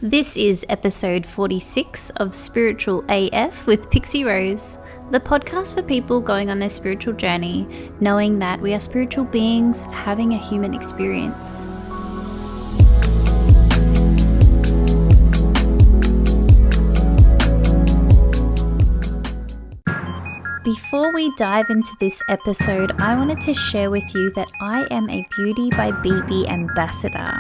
This is episode 46 of Spiritual AF with Pixie Rose, the podcast for people going on their spiritual journey, knowing that we are spiritual beings having a human experience. Before we dive into this episode, I wanted to share with you that I am a Beauty by BB ambassador.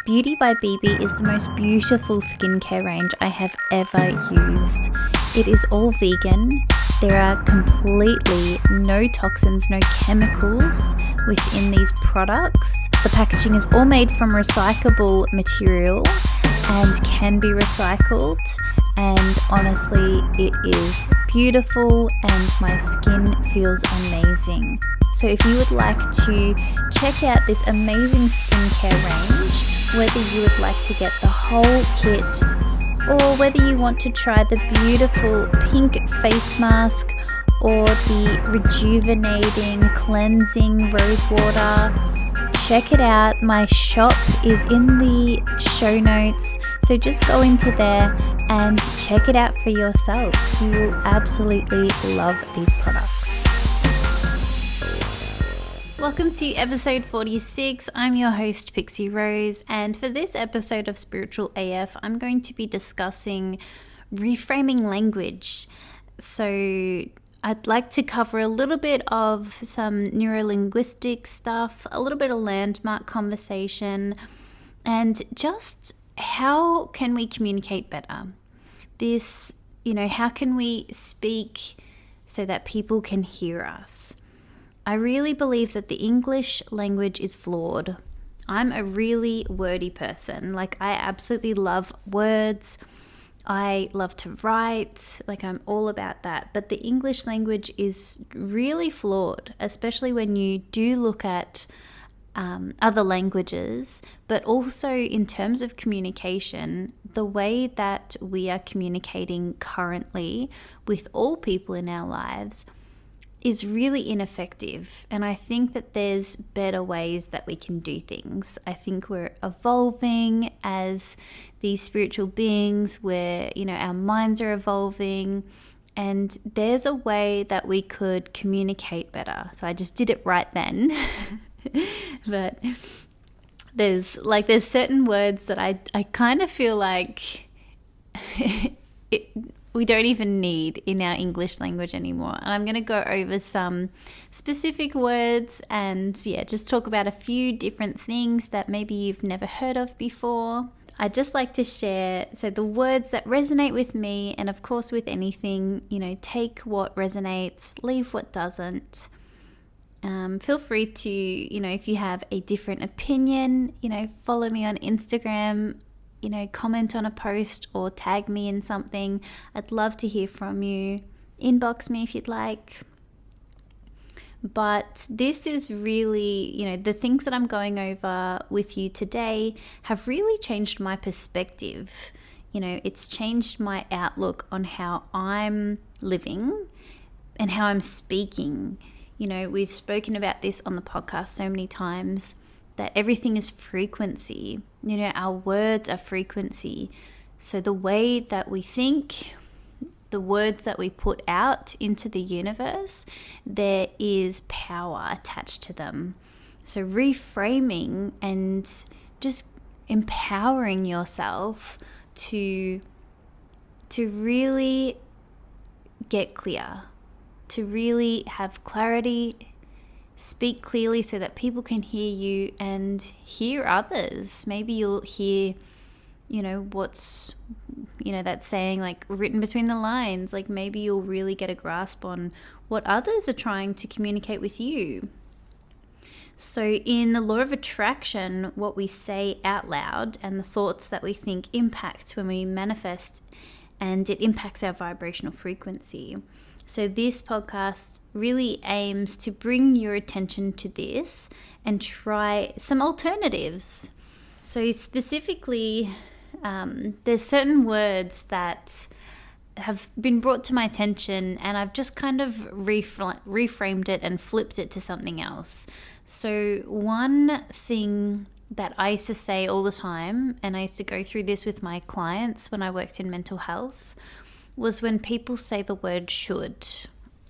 Beauty by BB is the most beautiful skincare range I have ever used. It is all vegan. There are completely no toxins, no chemicals within these products. The packaging is all made from recyclable material and can be recycled. And honestly, it is beautiful and my skin feels amazing. So if you would like to check out this amazing skincare range, whether you would like to get the whole kit or whether you want to try the beautiful pink face mask or the rejuvenating, cleansing rose water, check it out. My shop is in the show notes, so just go into there and check it out for yourself. You will absolutely love these products. Welcome to episode 46. I'm your host, Pixie Rose, and for this episode of Spiritual AF, I'm going to be discussing reframing language. So I'd like to cover a little bit of some neuro-linguistic stuff, a little bit of landmark conversation, and just how can we communicate better? How can we speak so that people can hear us? I really believe that the English language is flawed. I'm a really wordy person. I absolutely love words. I love to write. I'm all about that. But the English language is really flawed, especially when you do look at other languages, but also in terms of communication, the way that we are communicating currently with all people in our lives is really ineffective. And I think that there's better ways that we can do things. I think we're evolving as these spiritual beings where, our minds are evolving, and there's a way that we could communicate better. So I just did it right then. But there's certain words that I kind of feel like we don't even need in our English language anymore. And I'm going to go over some specific words and just talk about a few different things that maybe you've never heard of before. I'd just like to share, the words that resonate with me, and of course with anything, take what resonates, leave what doesn't. Feel free to, if you have a different opinion, follow me on Instagram, comment on a post or tag me in something. I'd love to hear from you. Inbox me if you'd like. But this is really, the things that I'm going over with you today have really changed my perspective. It's changed my outlook on how I'm living and how I'm speaking. We've spoken about this on the podcast so many times, that everything is frequency. Our words are frequency. So the way that we think, the words that we put out into the universe, there is power attached to them. So reframing and just empowering yourself to really get clear, to really have clarity, speak clearly so that people can hear you and hear others. Maybe you'll hear, what's, that saying written between the lines. Maybe you'll really get a grasp on what others are trying to communicate with you. So in the law of attraction, what we say out loud and the thoughts that we think impact when we manifest, and it impacts our vibrational frequency. So this podcast really aims to bring your attention to this and try some alternatives. So specifically, there's certain words that have been brought to my attention, and I've just kind of reframed it and flipped it to something else. So one thing that I used to say all the time, and I used to go through this with my clients when I worked in mental health, was when people say the word should.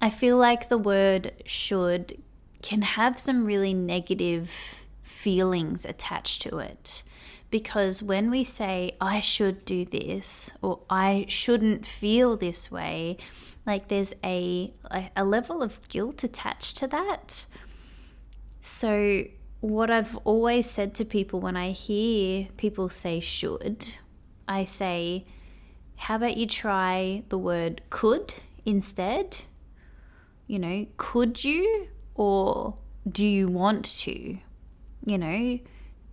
I feel like the word should can have some really negative feelings attached to it. Because when we say, I should do this, or I shouldn't feel this way, like there's a level of guilt attached to that. So what I've always said to people when I hear people say should, I say, how about you try the word could instead? You know, could you, or do you want to? You know,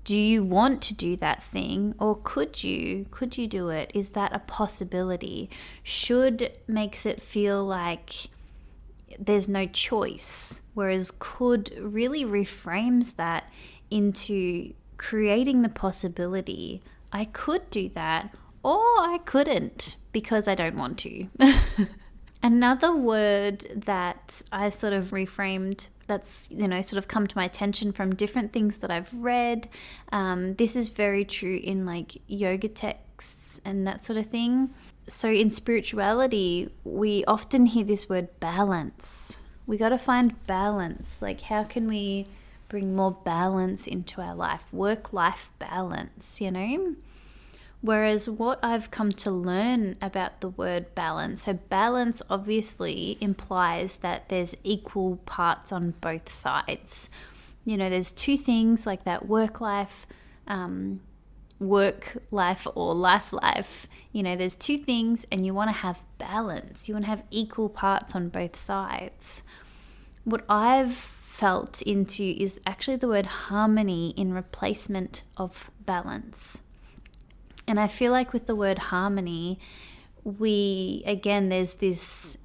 do you want to do that thing, or could you do it? Is that a possibility? Should makes it feel like there's no choice, whereas could really reframes that into creating the possibility. I could do that, or I couldn't because I don't want to. Another word that I sort of reframed that's, sort of come to my attention from different things that I've read. This is very true in like yoga texts and that sort of thing. So in spirituality, we often hear this word balance. We got to find balance. Like, how can we bring more balance into our life? Work-life balance, Whereas what I've come to learn about the word balance, so balance obviously implies that there's equal parts on both sides. There's two things like that, work life or life. There's two things, and you want to have balance. You want to have equal parts on both sides. What I've felt into is actually the word harmony in replacement of balance. And I feel like with the word harmony, there's this,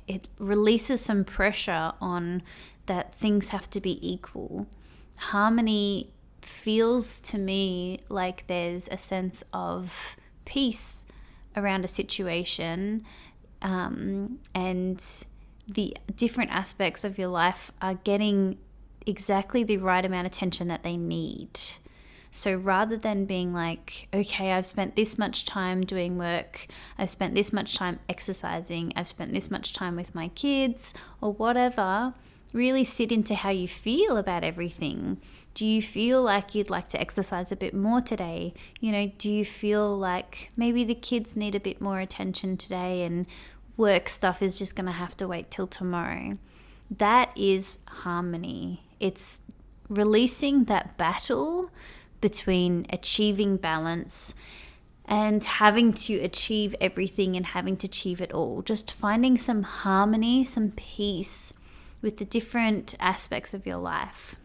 it releases some pressure on that things have to be equal. Harmony feels to me like there's a sense of peace around a situation, and the different aspects of your life are getting exactly the right amount of attention that they need. So rather than being like, okay, I've spent this much time doing work, I've spent this much time exercising, I've spent this much time with my kids or whatever, really sit into how you feel about everything. Do you feel like you'd like to exercise a bit more today? Do you feel like maybe the kids need a bit more attention today and work stuff is just going to have to wait till tomorrow? That is harmony. It's releasing that battle between achieving balance and having to achieve everything and having to achieve it all. Just finding some harmony, some peace with the different aspects of your life.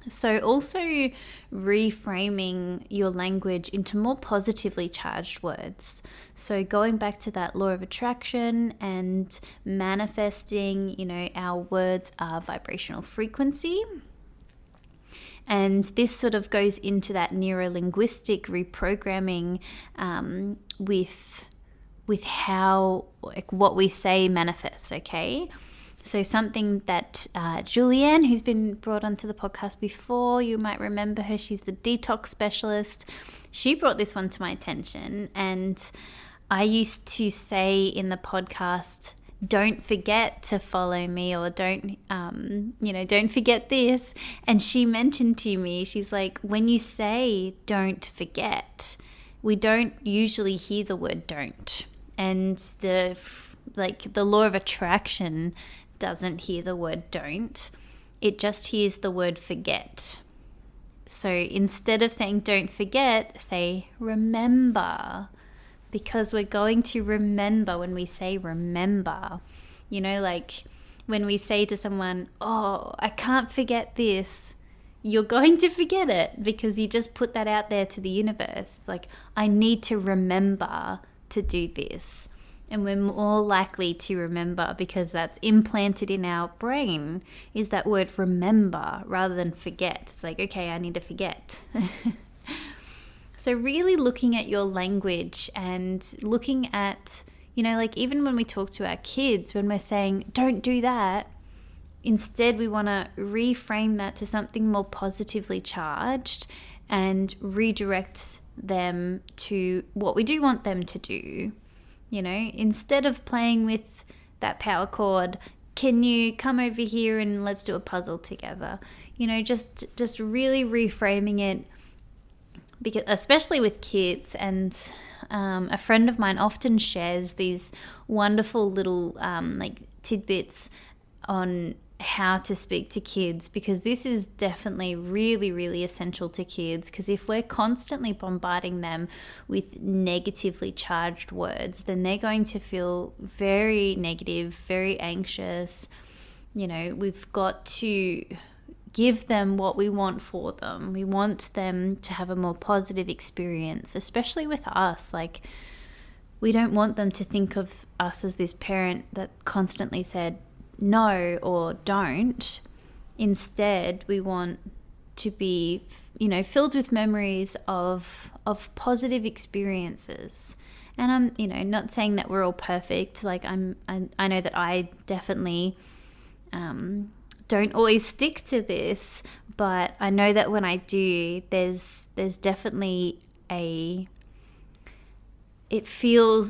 So also reframing your language into more positively charged words. So going back to that law of attraction and manifesting, our words are vibrational frequency. And this sort of goes into that neuro-linguistic reprogramming with how, like, what we say manifests, okay? So something that Julianne, who's been brought onto the podcast before, you might remember her, she's the detox specialist. She brought this one to my attention, and I used to say in the podcast, don't forget to follow me, or don't forget this. And she mentioned to me, she's like, when you say don't forget, we don't usually hear the word don't. And the law of attraction doesn't hear the word don't. It just hears the word forget. So instead of saying don't forget, say remember. Because we're going to remember when we say remember. Like when we say to someone, oh, I can't forget this, you're going to forget it because you just put that out there to the universe. Like, I need to remember to do this. And we're more likely to remember because that's implanted in our brain, is that word remember rather than forget. It's like, okay, I need to forget. So really looking at your language and looking at, like even when we talk to our kids, when we're saying, don't do that, instead we want to reframe that to something more positively charged and redirect them to what we do want them to do. Instead of playing with that power chord, can you come over here and let's do a puzzle together? Just really reframing it, because especially with kids. And a friend of mine often shares these wonderful little tidbits on how to speak to kids, because this is definitely really, really essential to kids. Because if we're constantly bombarding them with negatively charged words, then they're going to feel very negative, very anxious. We've got to give them what we want for them. We want them to have a more positive experience, especially with us. We don't want them to think of us as this parent that constantly said no or don't. Instead, we want to be, filled with memories of positive experiences. And I'm, not saying that we're all perfect. I know that I definitely don't always stick to this, but I know that when I do, there's definitely it feels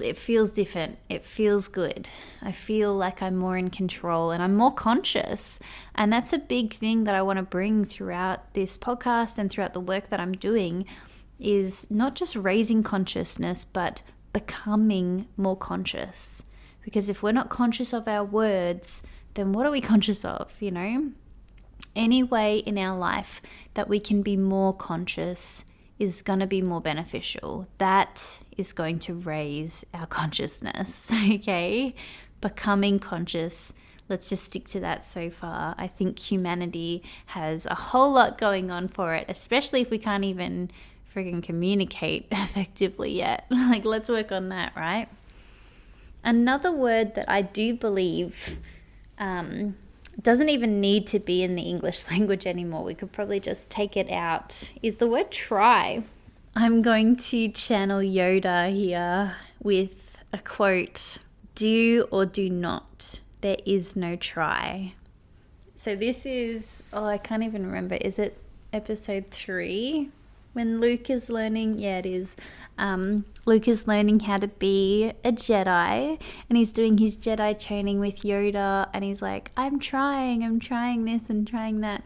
different. It feels good. I feel like I'm more in control and I'm more conscious. And that's a big thing that I want to bring throughout this podcast and throughout the work that I'm doing, is not just raising consciousness, but becoming more conscious. Because if we're not conscious of our words, then what are we conscious of? Any way in our life that we can be more conscious is going to be more beneficial. That is going to raise our consciousness, okay? Becoming conscious. Let's just stick to that so far. I think humanity has a whole lot going on for it, especially if we can't even friggin' communicate effectively yet. Let's work on that, right? Another word that I do believe doesn't even need to be in the English language anymore, we could probably just take it out, is the word try. I'm going to channel Yoda here with a quote: "Do or do not. There is no try." So this is, I can't even remember, is it episode 3? When Luke is learning, it is. Luke is learning how to be a Jedi, and he's doing his Jedi training with Yoda, and he's like, I'm trying this and trying that.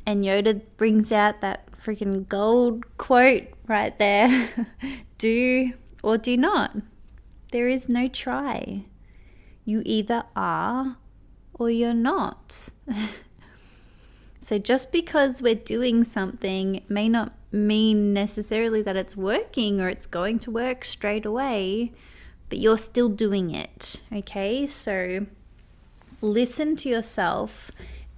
And Yoda brings out that freaking gold quote right there. Do or do not. There is no try. You either are or you're not. So just because we're doing something may not mean necessarily that it's working or it's going to work straight away, but you're still doing it, okay? So listen to yourself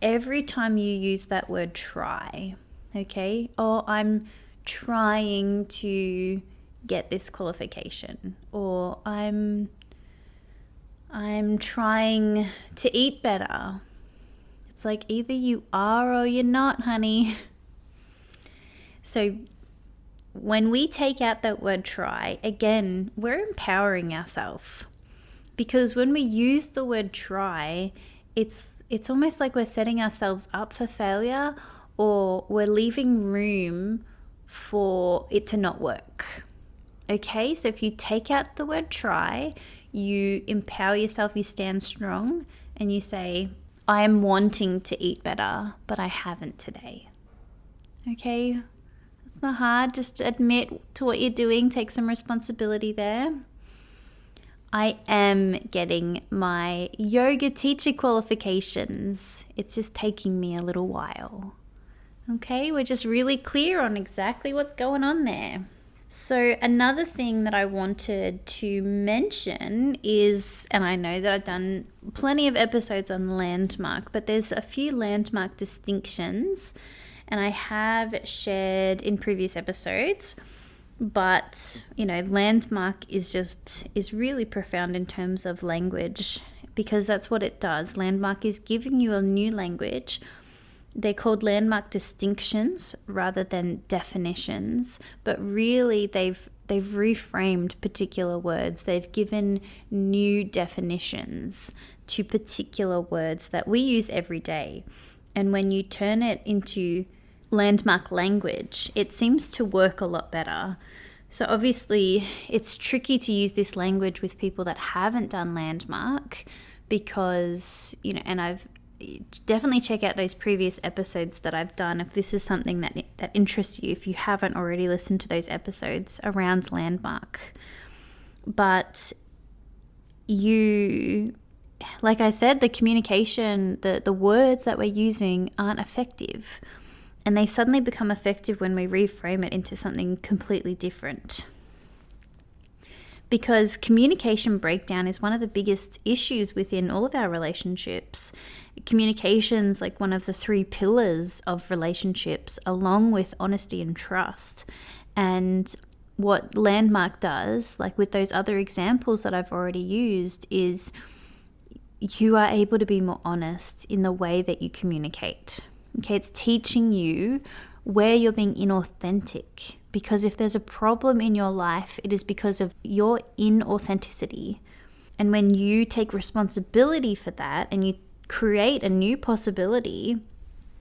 every time you use that word try, okay? Oh, I'm trying to get this qualification, or I'm trying to eat better. It's like either you are or you're not, honey. So when we take out that word try, again, we're empowering ourselves. Because when we use the word try, it's almost like we're setting ourselves up for failure, or we're leaving room for it to not work. Okay, so if you take out the word try, you empower yourself, you stand strong, and you say, I am wanting to eat better, but I haven't today. Okay, it's not hard. Just admit to what you're doing. Take some responsibility there. I am getting my yoga teacher qualifications. It's just taking me a little while. Okay, we're just really clear on exactly what's going on there. So another thing that I wanted to mention is, and I know that I've done plenty of episodes on landmark, but there's a few landmark distinctions, and I have shared in previous episodes, but landmark is really profound in terms of language, because that's what it does. Landmark is giving you a new language. They're called landmark distinctions rather than definitions, but really they've reframed particular words. They've given new definitions to particular words that we use every day. And when you turn it into landmark language, it seems to work a lot better. So obviously it's tricky to use this language with people that haven't done landmark because, and I've definitely check out those previous episodes that I've done if this is something that interests you, if you haven't already listened to those episodes around landmark. But like I said, the communication, the words that we're using aren't effective. And they suddenly become effective when we reframe it into something completely different. Because communication breakdown is one of the biggest issues within all of our relationships. Communication's like one of the 3 pillars of relationships, along with honesty and trust. And what landmark does, like with those other examples that I've already used, is you are able to be more honest in the way that you communicate. Okay, it's teaching you where you're being inauthentic. Because if there's a problem in your life, it is because of your inauthenticity. And when you take responsibility for that and you create a new possibility,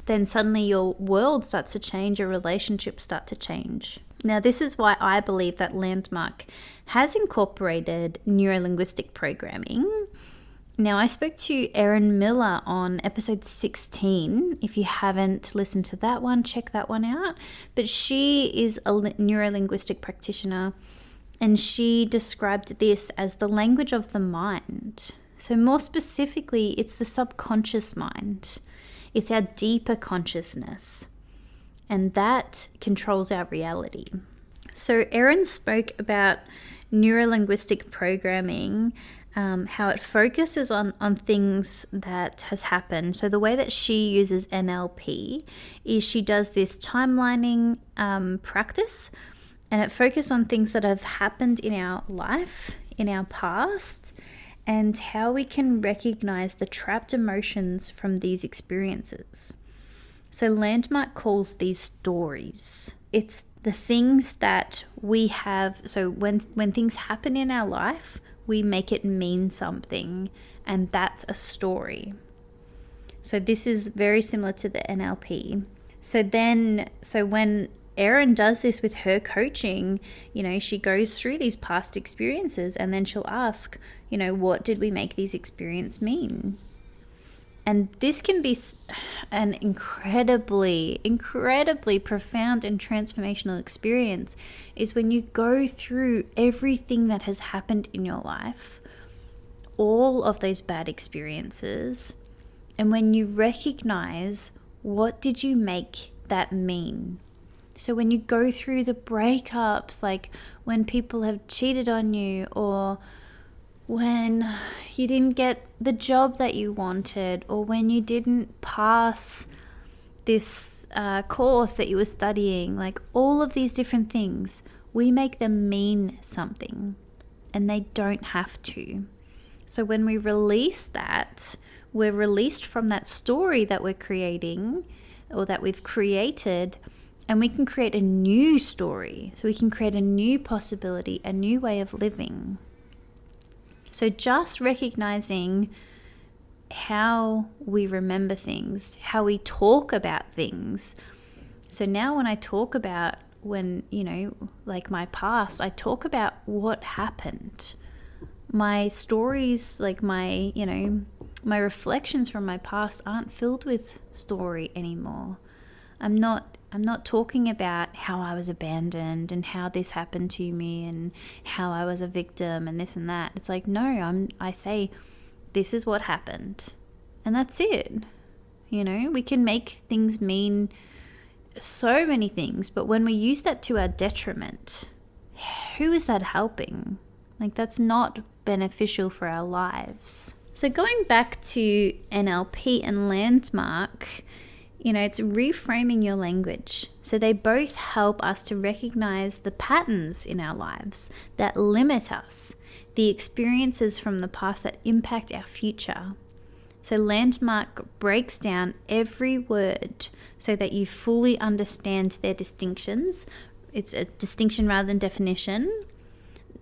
then suddenly your world starts to change, your relationships start to change. Now, this is why I believe that landmark has incorporated neuro-linguistic programming. Now, I spoke to Erin Miller on episode 16. If you haven't listened to that one, check that one out. But she is a neuro-linguistic practitioner, and she described this as the language of the mind. So more specifically, it's the subconscious mind. It's our deeper consciousness, and that controls our reality. So Erin spoke about neuro-linguistic programming, how it focuses on things that has happened. So the way that she uses NLP is she does this timelining practice, and it focuses on things that have happened in our life, in our past, and how we can recognize the trapped emotions from these experiences. So Landmark calls these stories. It's the things that we have. So when things happen in our life, we make it mean something, and that's a story. So this is very similar to the NLP. So when Erin does this with her coaching, she goes through these past experiences, and then she'll ask, what did we make these experiences mean? And this can be an incredibly, incredibly profound and transformational experience, is when you go through everything that has happened in your life, all of those bad experiences, and when you recognize, what did you make that mean? So when you go through the breakups, like when people have cheated on you, or when you didn't get the job that you wanted, or when you didn't pass this course that you were studying, like all of these different things, we make them mean something, and they don't have to. So when we release that, we're released from that story that we're creating, or that we've created, and we can create a new story. So we can create a new possibility, a new way of living. So just recognizing how we remember things, how we talk about things. So now when I talk about like my past, I talk about what happened. My stories, like my reflections from my past aren't filled with story anymore. I'm not talking about how I was abandoned and how this happened to me and how I was a victim and this and that. It's like, no, I say, this is what happened. And that's it. We can make things mean so many things, but when we use that to our detriment, who is that helping? Like, that's not beneficial for our lives. So going back to NLP and Landmark, it's reframing your language. So they both help us to recognize the patterns in our lives that limit us, the experiences from the past that impact our future. So Landmark breaks down every word so that you fully understand their distinctions. It's a distinction rather than definition.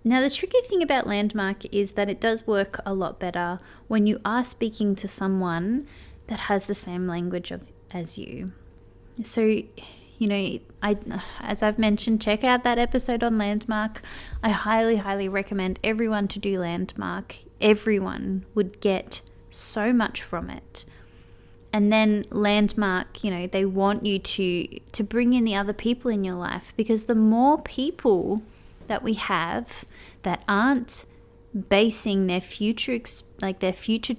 Now, the tricky thing about Landmark is that it does work a lot better when you are speaking to someone that has the same language as you. So, as I've mentioned, check out that episode on Landmark. I highly, highly recommend everyone to do Landmark. Everyone would get so much from it. And then Landmark, they want you to bring in the other people in your life, because the more people that we have that aren't basing their future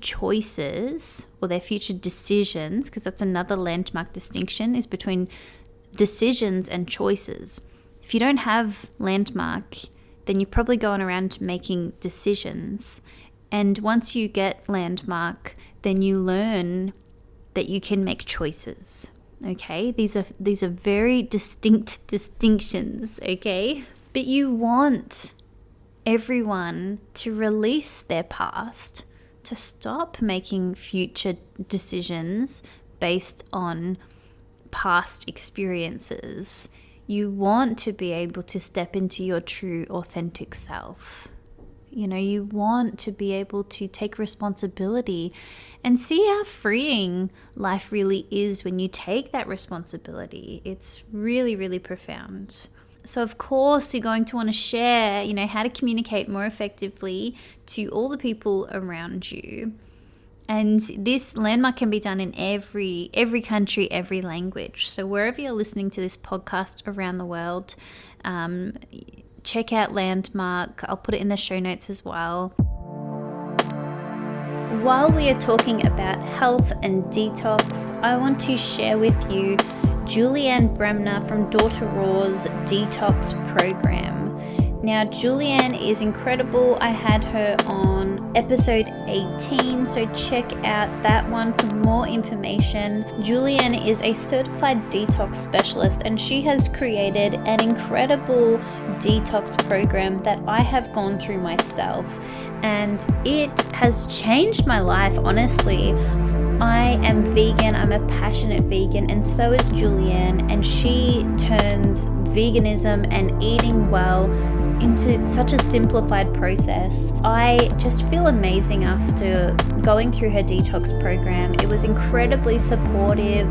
choices or their future decisions, because that's another Landmark distinction, is between decisions and choices. If you don't have Landmark, then you're probably going around making decisions. And once you get Landmark, then you learn that you can make choices. Okay? These are very distinct distinctions, okay? But you want everyone to release their past, to stop making future decisions based on past experiences. You want to be able to step into your true, authentic self. You want to be able to take responsibility and see how freeing life really is when you take that responsibility. It's really, really profound. So of course you're going to want to share, how to communicate more effectively to all the people around you. And this Landmark can be done in every country, every language. So wherever you're listening to this podcast around the world, check out Landmark. I'll put it in the show notes as well. While we are talking about health and detox, I want to share with you Julianne Bremner from Daughter Raw's Detox Program. Now, Julianne is incredible. I had her on episode 18, so check out that one for more information. Julianne is a certified detox specialist, and she has created an incredible detox program that I have gone through myself, and it has changed my life, honestly. I am vegan, I'm a passionate vegan, and so is Julianne, and she turns veganism and eating well into such a simplified process. I just feel amazing after going through her detox program. It was incredibly supportive.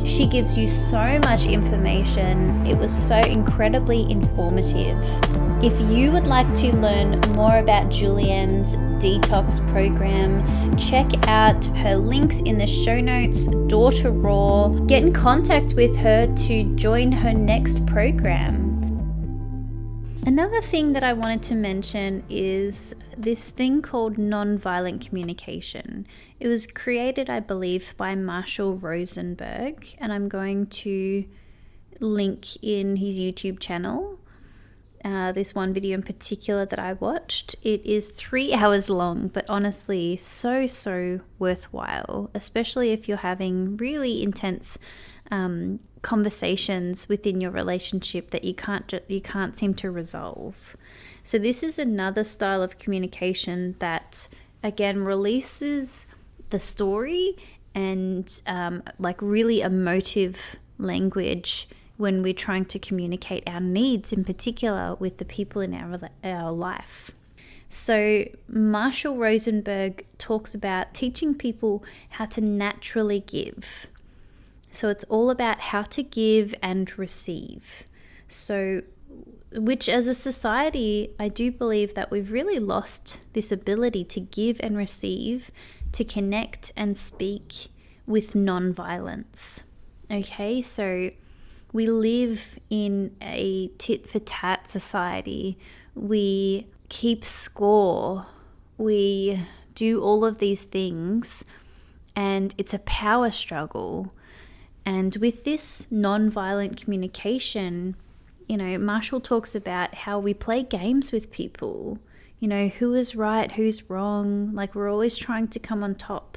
She gives you so much information. It was so incredibly informative. If you would like to learn more about Julianne's detox program, check out her links in the show notes, Daughter Raw. Get in contact with her to join her next program. Another thing that I wanted to mention is this thing called nonviolent communication. It was created, I believe, by Marshall Rosenberg, and I'm going to link in his YouTube channel this one video in particular that I watched. It is 3 hours long, but honestly so worthwhile, especially if you're having really intense conversations within your relationship that you can't seem to resolve. So this is another style of communication that again releases the story and really emotive language when we're trying to communicate our needs, in particular with the people in our life. So Marshall Rosenberg talks about teaching people how to naturally give. So it's all about how to give and receive. So, which as a society, I do believe that we've really lost this ability to give and receive, to connect and speak with non-violence. Okay, so we live in a tit-for-tat society. We keep score. We do all of these things, and it's a power struggle. And with this non-violent communication, Marshall talks about how we play games with people. Who is right, who's wrong, like we're always trying to come on top.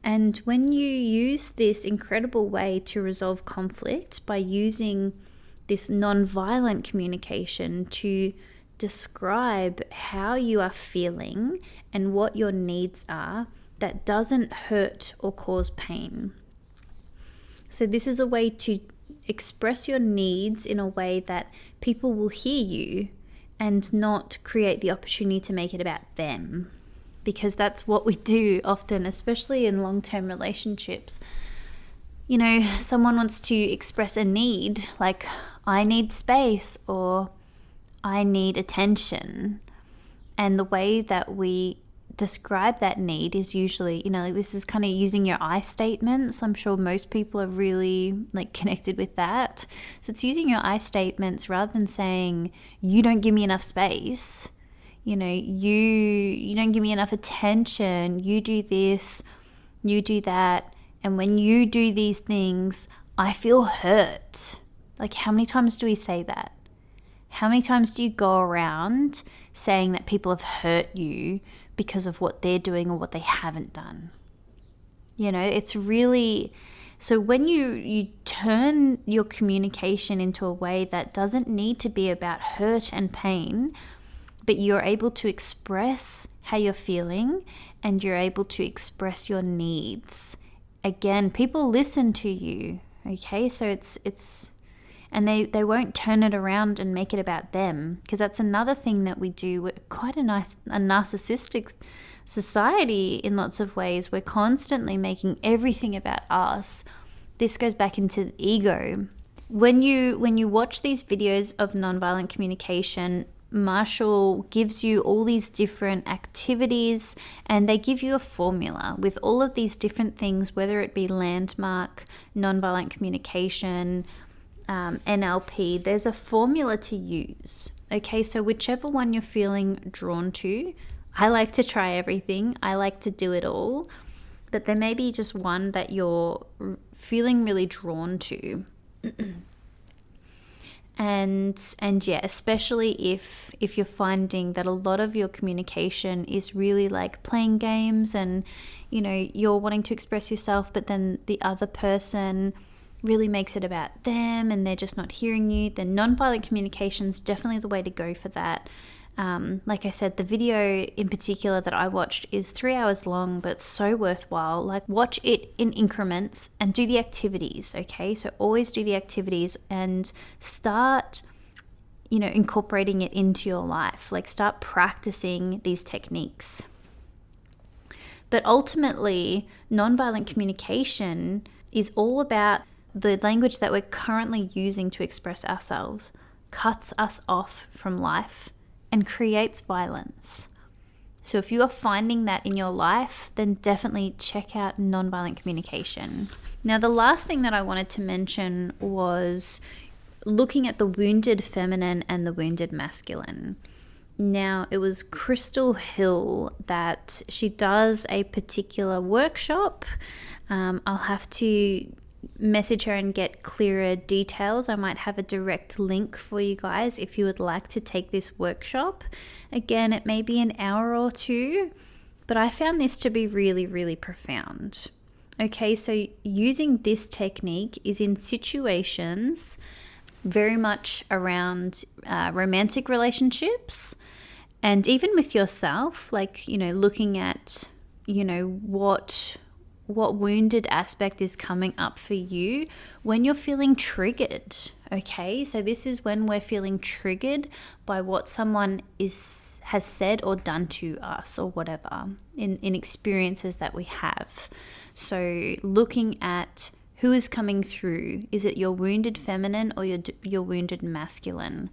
And when you use this incredible way to resolve conflict by using this non-violent communication to describe how you are feeling and what your needs are, that doesn't hurt or cause pain. So this is a way to express your needs in a way that people will hear you and not create the opportunity to make it about them. Because that's what we do often, especially in long-term relationships. You know, someone wants to express a need, like, I need space or I need attention. And the way that we describe that need is usually, you know, like this is kind of using your I statements. I'm sure most people are really like connected with that. So it's using your I statements rather than saying, you don't give me enough space. You know, you don't give me enough attention. You do this, you do that. And when you do these things, I feel hurt. Like, how many times do we say that? How many times do you go around saying that people have hurt you because of what they're doing or what they haven't done? You know, it's really... So when you turn your communication into a way that doesn't need to be about hurt and pain, but you're able to express how you're feeling and you're able to express your needs. Again, people listen to you, okay? So it's and they won't turn it around and make it about them, because that's another thing that we do. We're quite a narcissistic society in lots of ways. We're constantly making everything about us. This goes back into the ego. When you watch these videos of nonviolent communication, Marshall gives you all these different activities and they give you a formula with all of these different things, whether it be landmark, nonviolent communication, NLP. There's a formula to use. Okay, so whichever one you're feeling drawn to. I like to try everything. I like to do it all. But there may be just one that you're feeling really drawn to. And yeah, especially if you're finding that a lot of your communication is really like playing games and, you know, you're wanting to express yourself, but then the other person really makes it about them and they're just not hearing you, then nonviolent communication is definitely the way to go for that. Like I said, the video in particular that I watched is 3 hours long, but so worthwhile. Like, watch it in increments and do the activities, okay? So always do the activities and start, you know, incorporating it into your life. Like, start practicing these techniques. But ultimately, nonviolent communication is all about the language that we're currently using to express ourselves cuts us off from life and creates violence. So if you are finding that in your life, then definitely check out nonviolent communication. Now, the last thing that I wanted to mention was looking at the wounded feminine and the wounded masculine. Now, it was Crystal Hill that she does a particular workshop. I'll have to message her and get clearer details. I might have a direct link for you guys if you would like to take this workshop. Again, it may be an hour or two, but I found this to be really, really profound. Okay, so using this technique is in situations very much around romantic relationships and even with yourself, like, you know, looking at, you know, what wounded aspect is coming up for you when you're feeling triggered, okay? So this is when we're feeling triggered by what someone has said or done to us or whatever in experiences that we have. So looking at who is coming through. Is it your wounded feminine or your wounded masculine?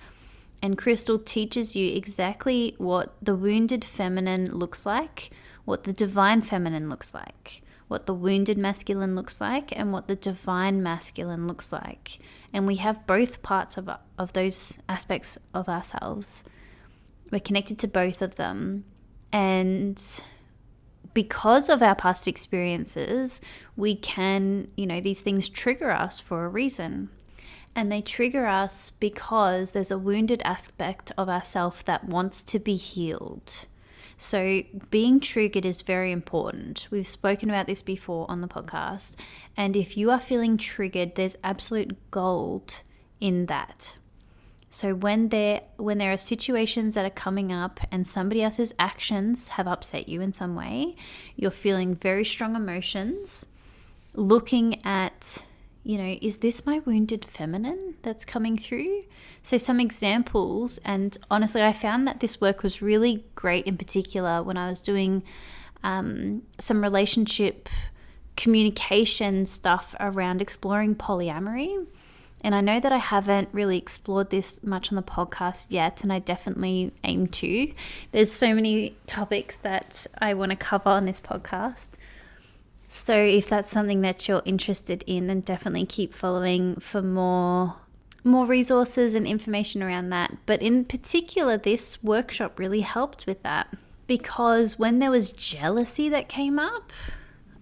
And Crystal teaches you exactly what the wounded feminine looks like, what the divine feminine looks like, what the wounded masculine looks like, and what the divine masculine looks like. And we have both parts of those aspects of ourselves. We're connected to both of them. And because of our past experiences, we can, these things trigger us for a reason. And they trigger us because there's a wounded aspect of ourself that wants to be healed. So being triggered is very important. We've spoken about this before on the podcast. And if you are feeling triggered, there's absolute gold in that. So when there are situations that are coming up and somebody else's actions have upset you in some way, you're feeling very strong emotions, looking at, is this my wounded feminine that's coming through? So some examples, and honestly, I found that this work was really great in particular when I was doing some relationship communication stuff around exploring polyamory. And I know that I haven't really explored this much on the podcast yet, and I definitely aim to. There's so many topics that I want to cover on this podcast. So if that's something that you're interested in, then definitely keep following for more resources and information around that. But in particular, this workshop really helped with that, because when there was jealousy that came up,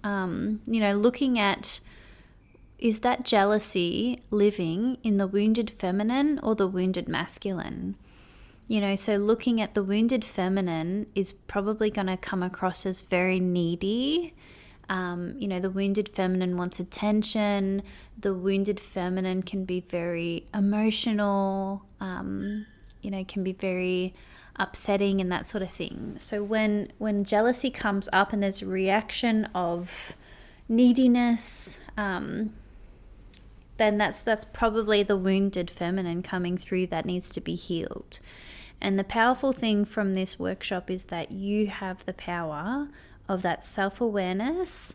looking at, is that jealousy living in the wounded feminine or the wounded masculine? So looking at the wounded feminine is probably going to come across as very needy. The wounded feminine wants attention. The wounded feminine can be very emotional, can be very upsetting and that sort of thing. So when jealousy comes up and there's a reaction of neediness, then that's probably the wounded feminine coming through that needs to be healed. And the powerful thing from this workshop is that you have the power of that self-awareness.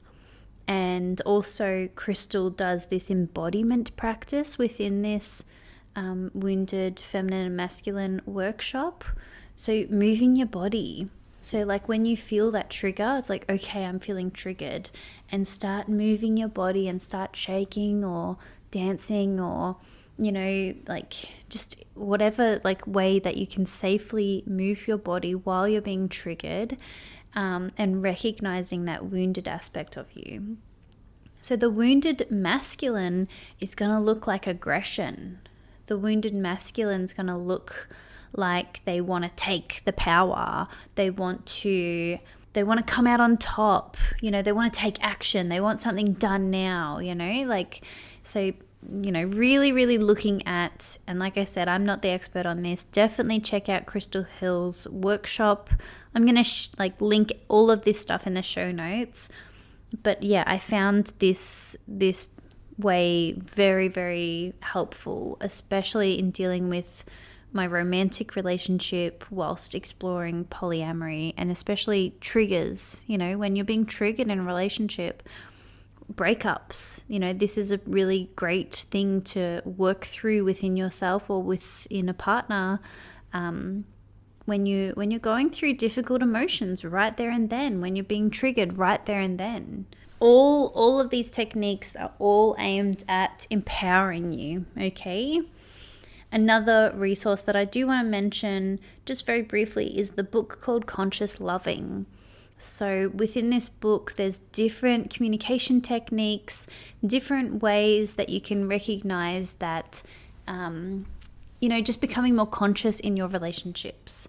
And also Crystal does this embodiment practice within this wounded feminine and masculine workshop. So moving your body. So like when you feel that trigger, it's like, okay, I'm feeling triggered, and start moving your body and start shaking or dancing or, just whatever way that you can safely move your body while you're being triggered, and recognizing that wounded aspect of you. So the wounded masculine is going to look like aggression. The wounded masculine is going to look like they want to take the power. They want to come out on top. They want to take action. They want something done now, so, really, really looking at, and like I said, I'm not the expert on this. Definitely check out Crystal Hill's workshop. I'm going to link all of this stuff in the show notes. But yeah, I found this way very, very helpful, especially in dealing with my romantic relationship whilst exploring polyamory, and especially triggers, when you're being triggered in a relationship, breakups, this is a really great thing to work through within yourself or within a partner, when you're going through difficult emotions right there and then, when you're being triggered right there and then. All of these techniques are all aimed at empowering you, okay? Another resource that I do want to mention just very briefly is the book called Conscious Loving. So within this book, there's different communication techniques, different ways that you can recognize that, just becoming more conscious in your relationships.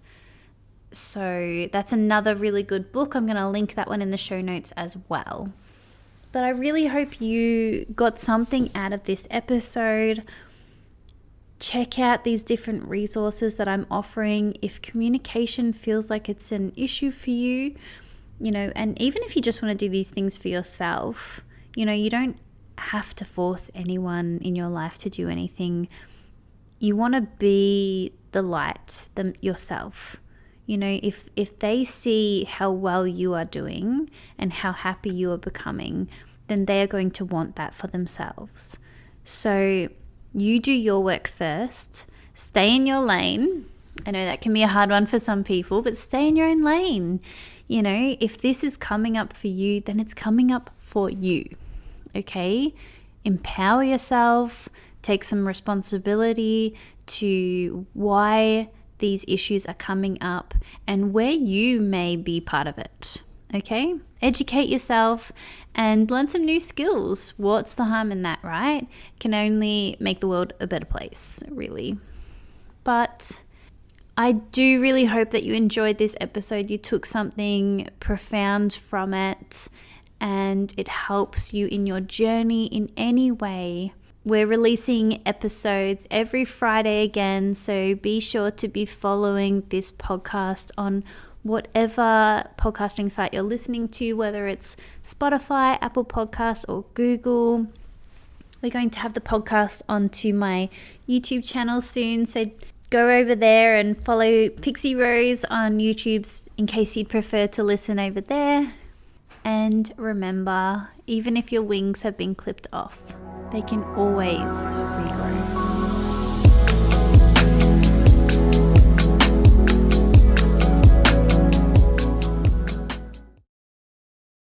So that's another really good book. I'm going to link that one in the show notes as well. But I really hope you got something out of this episode. Check out these different resources that I'm offering. If communication feels like it's an issue for you, and even if you just want to do these things for yourself, you don't have to force anyone in your life to do anything. You want to be the light yourself. If they see how well you are doing and how happy you are becoming, then they are going to want that for themselves. So you do your work first. Stay in your lane. I know that can be a hard one for some people, but stay in your own lane. If this is coming up for you, then it's coming up for you. Okay? Empower yourself. Take some responsibility to why these issues are coming up and where you may be part of it. Okay? Educate yourself and learn some new skills. What's the harm in that, right? Can only make the world a better place, really. But I do really hope that you enjoyed this episode. You took something profound from it and it helps you in your journey in any way. We're releasing episodes every Friday again, so be sure to be following this podcast on whatever podcasting site you're listening to, whether it's Spotify, Apple Podcasts, or Google, We're going to have the podcast onto my YouTube channel soon, so go over there and follow Pixie Rose on YouTube in case you'd prefer to listen over there. And remember, even if your wings have been clipped off, they can always regrow.